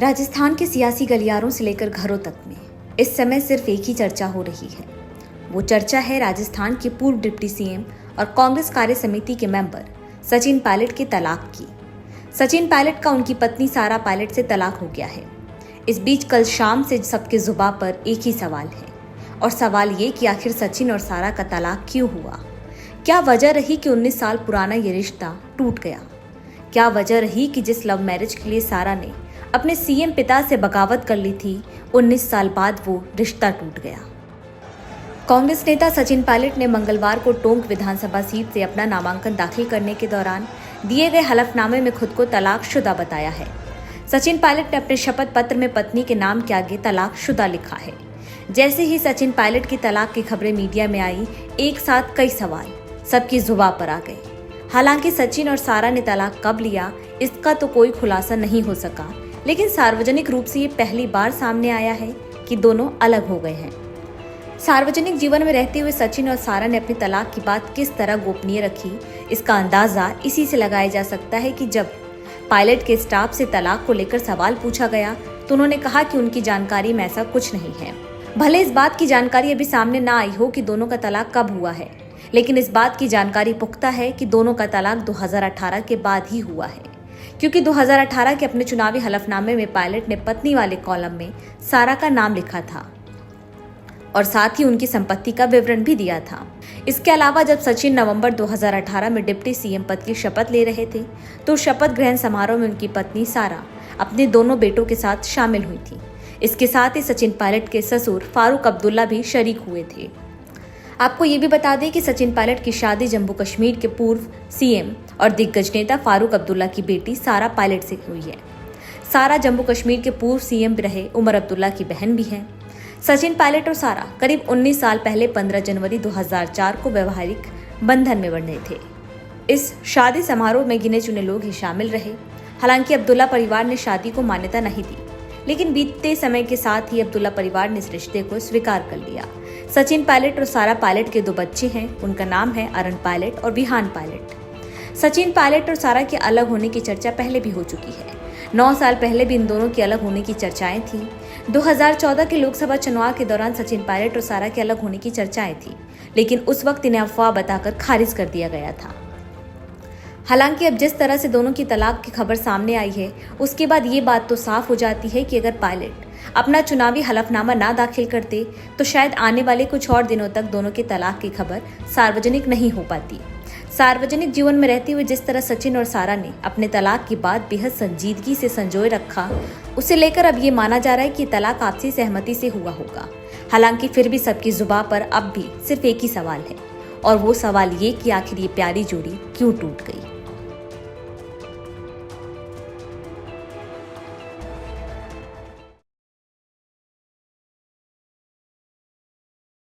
राजस्थान के सियासी गलियारों से लेकर घरों तक में इस समय सिर्फ एक ही चर्चा हो रही है। वो चर्चा है राजस्थान के पूर्व डिप्टी सीएम और कांग्रेस कार्य समिति के मेंबर सचिन पायलट के तलाक की। सचिन पायलट का उनकी पत्नी सारा पायलट से तलाक हो गया है। इस बीच कल शाम से सबके जुबां पर एक ही सवाल है, और सवाल ये कि आखिर सचिन और सारा का तलाक क्यों हुआ। क्या वजह रही कि 19 साल पुराना ये रिश्ता टूट गया? क्या वजह रही कि जिस लव मैरिज के लिए सारा ने अपने सीएम पिता से बगावत कर ली थी, 19 साल बाद वो रिश्ता टूट गया? कांग्रेस नेता सचिन पायलट ने मंगलवार को टोंक विधानसभा सीट से अपना नामांकन दाखिल करने के दौरान दिए गए हलफनामे में खुद को तलाकशुदा बताया है। सचिन पायलट ने अपने शपथ पत्र में पत्नी के नाम के आगे तलाकशुदा लिखा है। जैसे ही सचिन पायलट की तलाक की खबरें मीडिया में आई, एक साथ कई सवाल सबकी जुबां पर आ गए। हालांकि सचिन और सारा ने तलाक कब लिया, इसका तो कोई खुलासा नहीं हो सका, लेकिन सार्वजनिक रूप से ये पहली बार सामने आया है कि दोनों अलग हो गए हैं। सार्वजनिक जीवन में रहते हुए सचिन और सारा ने अपनी तलाक की बात किस तरह गोपनीय रखी, इसका अंदाजा इसी से लगाया जा सकता है कि जब पायलट के स्टाफ से तलाक को लेकर सवाल पूछा गया तो उन्होंने कहा कि उनकी जानकारी में ऐसा कुछ नहीं है। भले इस बात की जानकारी अभी सामने ना आई हो कि दोनों का तलाक कब हुआ है, लेकिन इस बात की जानकारी पुख्ता है कि दोनों का तलाक 2018 के बाद ही हुआ है, क्योंकि 2018 के अपने चुनावी हलफनामे में पायलट ने पत्नी वाले कॉलम में सारा का नाम लिखा था और साथ ही उनकी संपत्ति का विवरण भी दिया था। इसके अलावा जब सचिन नवंबर 2018 में डिप्टी सीएम पद की शपथ ले रहे थे तो शपथ ग्रहण समारोह में उनकी पत्नी सारा अपने दोनों बेटों के साथ शामिल हुई थी। इसके साथ ही सचिन पायलट के ससुर फारूक अब्दुल्ला भी शरीक हुए थे। आपको ये भी बता दें कि सचिन पायलट की शादी जम्मू कश्मीर के पूर्व सीएम और दिग्गज नेता फारूक अब्दुल्ला की बेटी सारा पायलट से हुई है। सारा जम्मू कश्मीर के पूर्व सीएम रहे उमर अब्दुल्ला की बहन भी हैं। सचिन पायलट और सारा करीब 19 साल पहले 15 जनवरी 2004 को वैवाहिक बंधन में बंधे थे। इस शादी समारोह में गिने चुने लोग ही शामिल रहे। हालांकि अब्दुल्ला परिवार ने शादी को मान्यता नहीं दी, लेकिन बीतते समय के साथ ही अब्दुल्ला परिवार ने इस रिश्ते को स्वीकार कर लिया। सचिन पायलट और सारा पायलट के 2 बच्चे हैं। उनका नाम है अरण पायलट और विहान पायलट। सचिन पायलट और सारा के अलग होने की चर्चा पहले भी हो चुकी है। 9 साल पहले भी इन दोनों के अलग होने की चर्चाएं थी। 2014 के लोकसभा चुनाव के दौरान सचिन पायलट और सारा के अलग होने की चर्चाएं थी, लेकिन उस वक्त इन्हें अफवाह बताकर खारिज कर दिया गया था। हालांकि अब जिस तरह से दोनों की तलाक की खबर सामने आई है, उसके बाद ये बात तो साफ हो जाती है कि अगर पायलट अपना चुनावी हलफनामा ना दाखिल करते तो शायद आने वाले कुछ और दिनों तक दोनों के तलाक की खबर सार्वजनिक नहीं हो पाती। सार्वजनिक जीवन में रहते हुए जिस तरह सचिन और सारा ने अपने तलाक की बात बेहद संजीदगी से संजोए रखा, उसे लेकर अब ये माना जा रहा है कि तलाक आपसी सहमति से हुआ होगा। हालांकि फिर भी सबकी जुबां पर अब भी सिर्फ एक ही सवाल है, और वो सवाल ये कि आखिर ये प्यारी जोड़ी क्यों टूट गई।